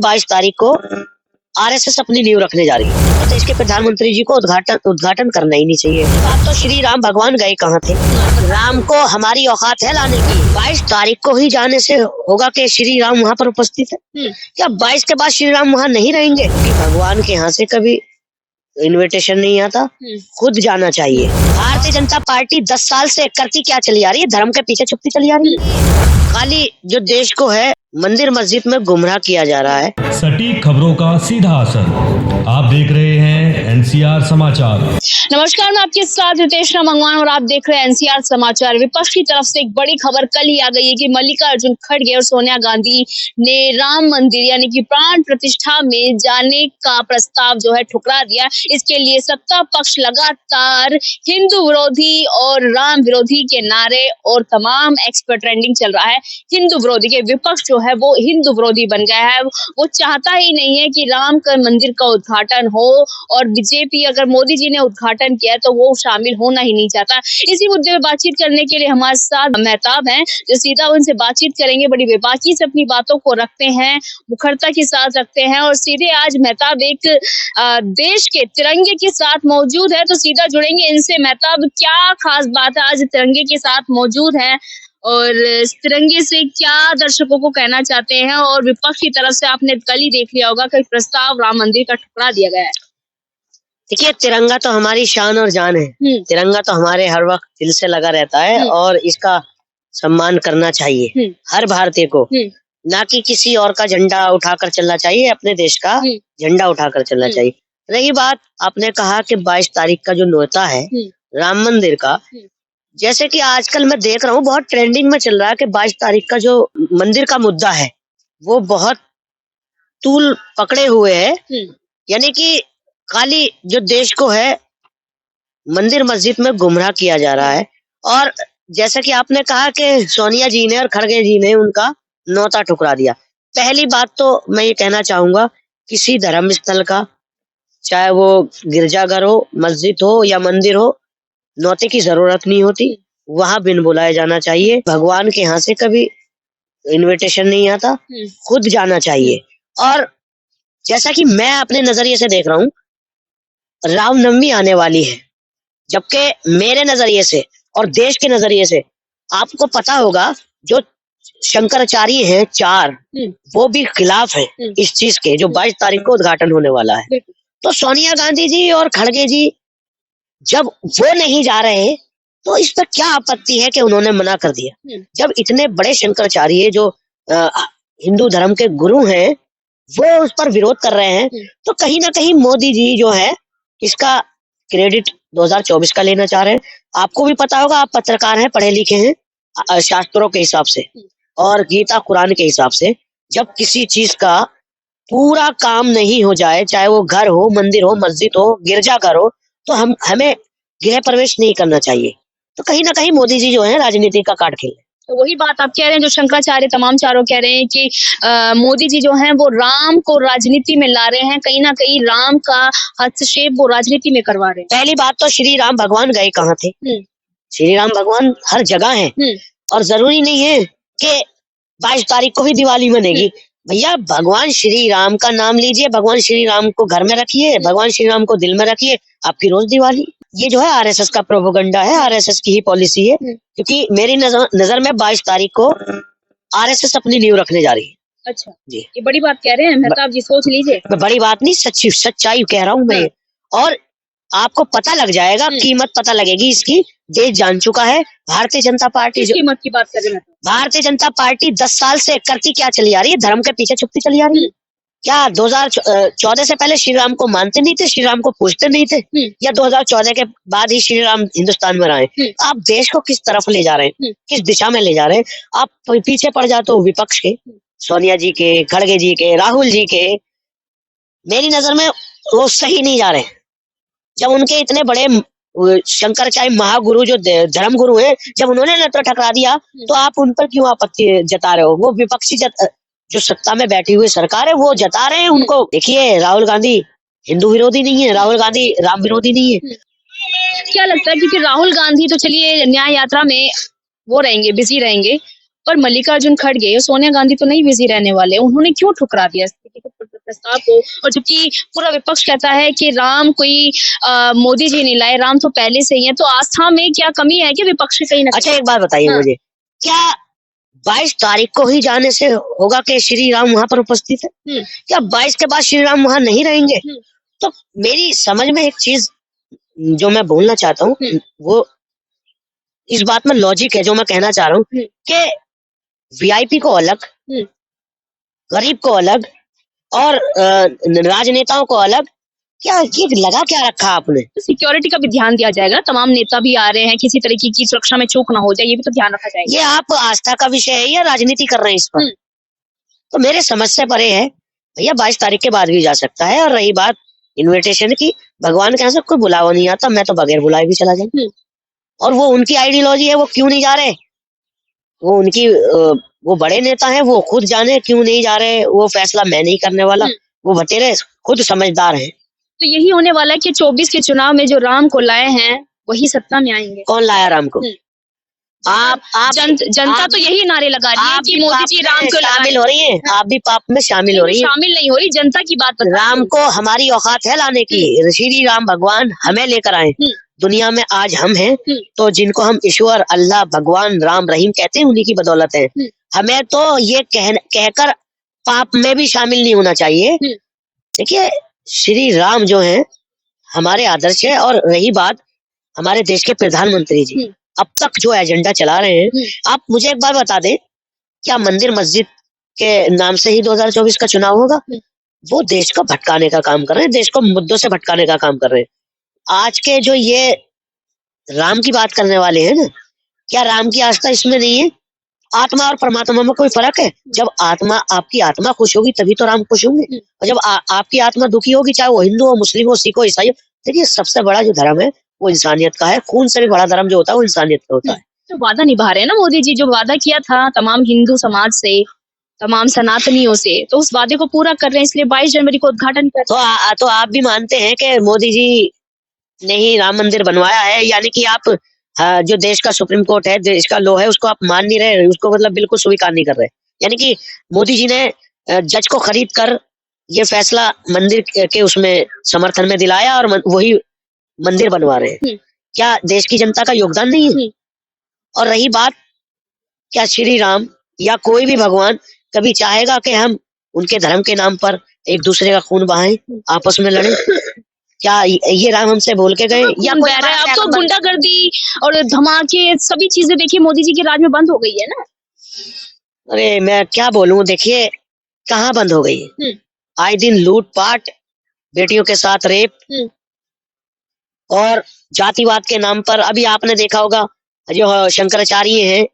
22 तारीख को आरएसएस अपनी नींव रखने जा रही है। तो देश के प्रधानमंत्री जी को उद्घाटन करना ही नहीं चाहिए। बात तो श्री राम भगवान गए कहाँ थे? राम को हमारी औकात है लाने की। 22 तारीख को ही जाने से होगा कि श्री राम वहाँ पर उपस्थित है? क्या 22 के बाद श्री राम वहाँ नहीं रहेंगे? भगवान के यहाँ से कभी इनविटेशन नहीं आता, खुद जाना चाहिए। भारतीय जनता पार्टी 10 साल से करती क्या चली आ रही है? धर्म के पीछे छुपती चली आ रही है। खाली जो देश को है मंदिर मस्जिद में गुमराह किया जा रहा है। सटीक खबरों का सीधा असर। आप देख रहे हैं एनसीआर समाचार। नमस्कार, मैं आपके साथ रितेशना मंगवान और आप देख रहे हैं एनसीआर समाचार। विपक्ष की तरफ से एक बड़ी खबर कल ही आ गई है कि मल्लिकार्जुन खड़गे और सोनिया गांधी ने राम मंदिर यानी कि प्राण प्रतिष्ठा में जाने का प्रस्ताव जो है ठुकरा दिया। इसके लिए सत्ता पक्ष लगातार हिंदू विरोधी और राम विरोधी के नारे और तमाम एक्स पर ट्रेंडिंग चल रहा है। हिंदू विरोधी के विपक्ष जो है वो हिंदू विरोधी बन गया है। वो चाहता ही नहीं है कि राम का मंदिर का उद्घाटन हो और बीजेपी अगर मोदी जी ने उद्घाटन किया तो वो शामिल होना ही नहीं चाहता। इसी मुद्दे में बातचीत करने के लिए हमारे साथ मेहताब हैं, जो सीधा उनसे बातचीत करेंगे। बड़ी बेबाकी से अपनी बातों को रखते हैं, मुखरता के साथ रखते हैं और सीधे आज मेहताब एक देश के तिरंगे के साथ मौजूद है, तो सीधा जुड़ेंगे इनसे। मेहताब, क्या खास बात है आज तिरंगे के साथ मौजूद है और इस तिरंगे से क्या दर्शकों को कहना चाहते हैं? और विपक्ष की तरफ से आपने कल ही देख लिया होगा कि प्रस्ताव राम मंदिर का ठुकरा दिया गया है। देखिए, तिरंगा तो हमारी शान और जान है। तिरंगा तो हमारे हर वक्त दिल से लगा रहता है और इसका सम्मान करना चाहिए हर भारतीय को, ना कि किसी और का झंडा उठाकर चलना चाहिए। अपने देश का झंडा उठाकर चलना चाहिए। रही बात, आपने कहा कि 22 तारीख का जो न्योता है राम मंदिर का, जैसे कि आजकल मैं देख रहा हूँ बहुत ट्रेंडिंग में चल रहा है कि 22 तारीख का जो मंदिर का मुद्दा है वो बहुत तूल पकड़े हुए है। यानी कि खाली जो देश को है मंदिर मस्जिद में गुमराह किया जा रहा है। और जैसा कि आपने कहा कि सोनिया जी ने और खड़गे जी ने उनका न्योता ठुकरा दिया। पहली बात तो मैं ये कहना चाहूंगा, किसी धर्म स्थल का, चाहे वो गिरजाघर हो, मस्जिद हो या मंदिर हो, न्योते की जरूरत नहीं होती। वहां बिन बुलाए जाना चाहिए। भगवान के यहाँ से कभी इनविटेशन नहीं आता, खुद जाना चाहिए। और जैसा कि मैं अपने नजरिए से देख रहा हूँ, रामनवमी आने वाली है, जबकि मेरे नजरिए से और देश के नजरिए से आपको पता होगा जो शंकराचार्य हैं 4, वो भी खिलाफ है इस चीज के, जो 22 तारीख को उद्घाटन होने वाला है। तो सोनिया गांधी जी और खड़गे जी जब वो नहीं जा रहे तो इस पर क्या आपत्ति है कि उन्होंने मना कर दिया? जब इतने बड़े शंकराचार्य जो हिंदू धर्म के गुरु हैं वो उस पर विरोध कर रहे हैं, तो कहीं ना कहीं मोदी जी जो है इसका क्रेडिट 2024 का लेना चाह रहे हैं। आपको भी पता होगा, आप पत्रकार हैं, पढ़े लिखे हैं, शास्त्रों के हिसाब से और गीता कुरान के हिसाब से जब किसी चीज का पूरा काम नहीं हो जाए, चाहे वो घर हो, मंदिर हो, मस्जिद हो, गिरजाघर हो, तो हमें गृह प्रवेश नहीं करना चाहिए। तो कहीं ना कहीं मोदी जी जो है राजनीति का कार्ड खेल रहे हैं। तो वही बात आप कह रहे हैं जो शंकराचार्य तमाम चारों कह रहे हैं कि मोदी जी जो हैं वो राम को राजनीति में ला रहे हैं, कहीं ना कहीं राम का हस्तक्षेप वो राजनीति में करवा रहे हैं। पहली बात तो श्री राम भगवान गए कहाँ थे? श्री राम भगवान हर जगह हैं और जरूरी नहीं है कि 22 तारीख को ही दिवाली मनेगी। भैया, भगवान श्री राम का नाम लीजिए, भगवान श्री राम को घर में रखिए, भगवान श्री राम को दिल में रखिए, आपकी रोज दिवाली। ये जो है आरएसएस का प्रोपेगेंडा है, आरएसएस की ही पॉलिसी है। क्योंकि मेरी नजर में 22 तारीख को आरएसएस अपनी नींव रखने जा रही है। अच्छा जी, ये बड़ी बात कह रहे हैं मेहताब जी, सोच लीजिए। बड़ी बात नहीं, सच्चाई कह रहा हूँ मैं। और आपको पता लग जाएगा, कीमत पता लगेगी इसकी। देश जान चुका है भारतीय जनता पार्टी जो कीमत की बात कर रहे हैं। भारतीय जनता पार्टी 10 साल से करती क्या चली आ रही है? धर्म के पीछे छुपती चली आ रही है। क्या 2014 से पहले श्री राम को मानते नहीं थे, श्री राम को पूजते नहीं थे, या 2014 के बाद ही श्री राम हिंदुस्तान में आए? आप देश को किस तरफ ले जा रहे हैं, किस दिशा में ले जा रहे हैं? आप पीछे पड़ जाते हो विपक्ष के, सोनिया जी के, खड़गे जी के, राहुल जी के। मेरी नजर में वो सही नहीं जा रहे। जब उनके इतने बड़े शंकराचार्य महागुरु जो धर्म गुरु हैं, जब उन्होंने नेत्र ठकरा दिया तो आप उन पर क्यों आपत्ति जता रहे हो? वो विपक्षी जो सत्ता में बैठी हुई सरकार है वो जता रहे हैं उनको। देखिए, राहुल गांधी हिंदू विरोधी नहीं है, राहुल गांधी राम विरोधी नहीं है। क्या लगता है, क्योंकि राहुल गांधी तो चलिए न्याय यात्रा में वो रहेंगे, बिजी रहेंगे, पर मल्लिकार्जुन खड़गे और सोनिया गांधी तो नहीं बिजी रहने वाले, उन्होंने क्यों ठुकरा दिया? प्रस्ताव को, और जबकि पूरा विपक्ष कहता है कि राम कोई मोदी जी नहीं लाए, राम तो पहले से ही है। तो आस्था में क्या कमी है कि विपक्ष कहीं ना। अच्छा, एक बात बताइए मुझे, क्या 22 तारीख को ही जाने से होगा कि श्री राम वहां पर उपस्थित है? क्या 22 के बाद श्री राम वहां नहीं रहेंगे? तो मेरी समझ में एक चीज जो मैं बोलना चाहता हूँ, वो इस बात में लॉजिक है जो मैं कहना चाह रहा हूँ कि वीआईपी को अलग, गरीब को अलग और राजनेताओं को अलग, क्या ये लगा क्या रखा आपने? तो सिक्योरिटी का भी ध्यान दिया जाएगा, तमाम नेता भी आ रहे हैं, किसी तरीके की सुरक्षा में चूक ना हो जाए, ये भी तो ध्यान रखा जाएगा। ये आप आस्था का विषय है या राजनीति कर रहे हैं इस पर? तो मेरे समझ से परे है भैया, 22 तारीख के बाद भी जा सकता है। और रही बात इन्विटेशन की, भगवान के यहाँ से कोई बुलावा नहीं आता, मैं तो बगैर बुलाए भी चला जाऊं। और वो उनकी आइडियोलॉजी है, वो क्यों नहीं जा रहे, वो उनकी वो बड़े नेता हैं, वो खुद जाने क्यों नहीं जा रहे, वो फैसला मैं नहीं करने वाला, वो बतेरे खुद समझदार हैं। तो यही होने वाला है कि 24 के चुनाव में जो राम को लाए हैं वही सत्ता में आएंगे। कौन लाया राम को? आप जनता तो यही नारे लगा रही है कि मोदी जी राम को शामिल हो रही है, आप भी पाप में शामिल हो रही है। शामिल नहीं हो रही, जनता की बात बता। राम को हमारी औकात है लाने की, श्री राम भगवान हमें लेकर आए दुनिया में। आज हम हैं तो जिनको हम ईश्वर, अल्लाह, भगवान, राम, रहीम कहते हैं, उन्हीं की बदौलत है। हमें तो ये कहकर पाप में भी शामिल नहीं होना चाहिए। देखिए, श्री राम जो है हमारे आदर्श है। और रही बात हमारे देश के प्रधानमंत्री जी अब तक जो एजेंडा चला रहे हैं, आप मुझे एक बार बता दें, क्या मंदिर मस्जिद के नाम से ही 2024 का चुनाव होगा? वो देश को भटकाने का काम कर रहे हैं, देश को मुद्दों से भटकाने का काम कर रहे हैं। आज के जो ये राम की बात करने वाले हैं ना, क्या राम की आस्था इसमें नहीं है? आत्मा और परमात्मा में कोई फर्क है? जब आपकी आत्मा खुश होगी तभी तो राम खुश होंगे। और जब आपकी आत्मा दुखी होगी, चाहे वो हिंदू हो, मुस्लिम हो, सिख हो, ईसाई हो, देखिए सबसे बड़ा जो धर्म है वो इंसानियत का है। खून से भी बड़ा धर्म जो होता है वो इंसानियत का होता है। तो वादा निभा रहे हैं ना मोदी जी, जो वादा किया था तमाम हिंदू समाज से, तमाम सनातनियों से, तो उस वादे को पूरा कर रहे हैं, इसलिए 22 जनवरी को उद्घाटन कर। तो आप भी मानते हैं कि मोदी जी ने ही राम मंदिर बनवाया है? यानी कि आप जो देश का सुप्रीम कोर्ट है, देश का लॉ है, उसको आप मान नहीं रहे, उसको मतलब बिल्कुल स्वीकार नहीं कर रहे। यानी कि मोदी जी ने जज को खरीद कर ये फैसला मंदिर के उसमें समर्थन में दिलाया और वही मंदिर बनवा रहे हैं। क्या देश की जनता का योगदान नहीं है? और रही बात, क्या श्री राम या कोई भी भगवान कभी चाहेगा कि हम उनके धर्म के नाम पर एक दूसरे का खून बहाएं, आपस में लड़े? क्या ये राम हमसे बोल के गए? या कोई अब तो गुंडागर्दी और धमाके सभी चीजें देखिए मोदी जी के राज में बंद हो गई है ना। अरे मैं क्या बोलूं, देखिए कहाँ बंद हो गई है? आए दिन लूटपाट, बेटियों के साथ रेप और जातिवाद के नाम पर। अभी आपने देखा होगा जो शंकराचार्य हैं,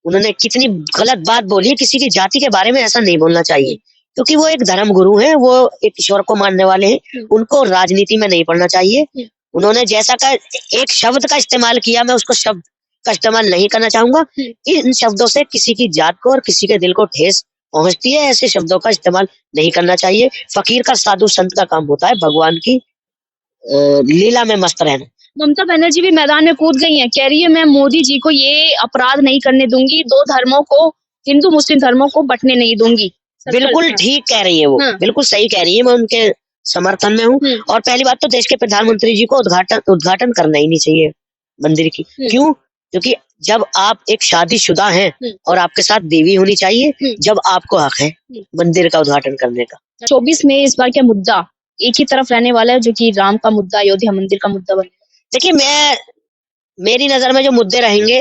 उन्होंने कितनी गलत बात बोली है। किसी की जाति के बारे में ऐसा नहीं बोलना चाहिए, क्योंकि वो एक धर्म गुरु हैं, वो एक ईश्वर को मानने वाले हैं, उनको राजनीति में नहीं पढ़ना चाहिए। उन्होंने जैसा का एक शब्द का इस्तेमाल किया, मैं उसको शब्द का इस्तेमाल नहीं करना चाहूंगा। इन शब्दों से किसी की जात को और किसी के दिल को ठेस पहुंचती है, ऐसे शब्दों का इस्तेमाल नहीं करना चाहिए। फकीर का, साधु संत का काम होता है भगवान की लीला में मस्त रहना। ममता बनर्जी भी मैदान में कूद गई हैं, कह रही है मैं मोदी जी को ये अपराध नहीं करने दूंगी, दो धर्मों को, हिंदू मुस्लिम धर्मों को बंटने नहीं दूंगी। बिल्कुल ठीक कह रही है वो, बिल्कुल सही कह रही है, मैं उनके समर्थन में हूँ। और पहली बात तो देश के प्रधानमंत्री जी को उद्घाटन करना ही नहीं चाहिए मंदिर की। क्यों? क्योंकि जब आप एक शादीशुदा हैं और आपके साथ देवी होनी चाहिए, जब आपको हक है मंदिर का उद्घाटन करने का। 24 में इस बार क्या मुद्दा एक ही तरफ रहने वाला है, जो कि राम का मुद्दा, अयोध्या मंदिर का मुद्दा बने? देखिए, मेरी नजर में जो मुद्दे रहेंगे,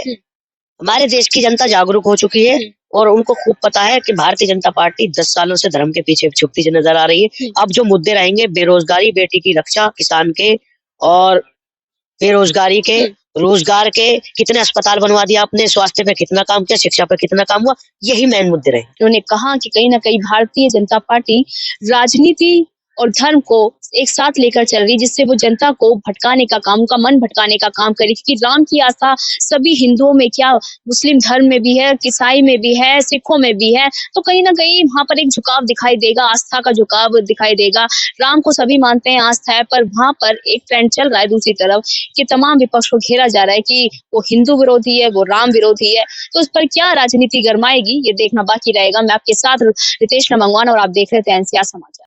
हमारे देश की जनता जागरूक हो चुकी है और उनको खूब पता है कि भारतीय जनता पार्टी 10 सालों से धर्म के पीछे छुपती नजर आ रही है। अब जो मुद्दे रहेंगे, बेरोजगारी, बेटी की रक्षा, किसान के और बेरोजगारी के, रोजगार के, कितने अस्पताल बनवा दिया आपने, स्वास्थ्य पे कितना काम किया, शिक्षा पे कितना काम हुआ, यही मेन मुद्दे रहे। उन्होंने कहा कि कहीं ना कहीं भारतीय जनता पार्टी राजनीति और धर्म को एक साथ लेकर चल रही, जिससे वो जनता को भटकाने का काम, उनका मन भटकाने का काम करी। क्योंकि राम की आस्था सभी हिंदुओं में, क्या मुस्लिम धर्म में भी है, ईसाई में भी है, सिखों में भी है, तो कहीं ना कहीं वहां पर एक झुकाव दिखाई देगा, आस्था का झुकाव दिखाई देगा। राम को सभी मानते हैं, आस्था है, पर वहां पर एक ट्रेंड चल रहा है दूसरी तरफ कि तमाम विपक्ष को घेरा जा रहा है कि वो हिंदू विरोधी है, वो राम विरोधी है। तो उस पर क्या राजनीति गरमाएगी, ये देखना बाकी रहेगा। मैं आपके साथ रितेश नमंगवान और आप देख रहे थे एनसीआर समाचार।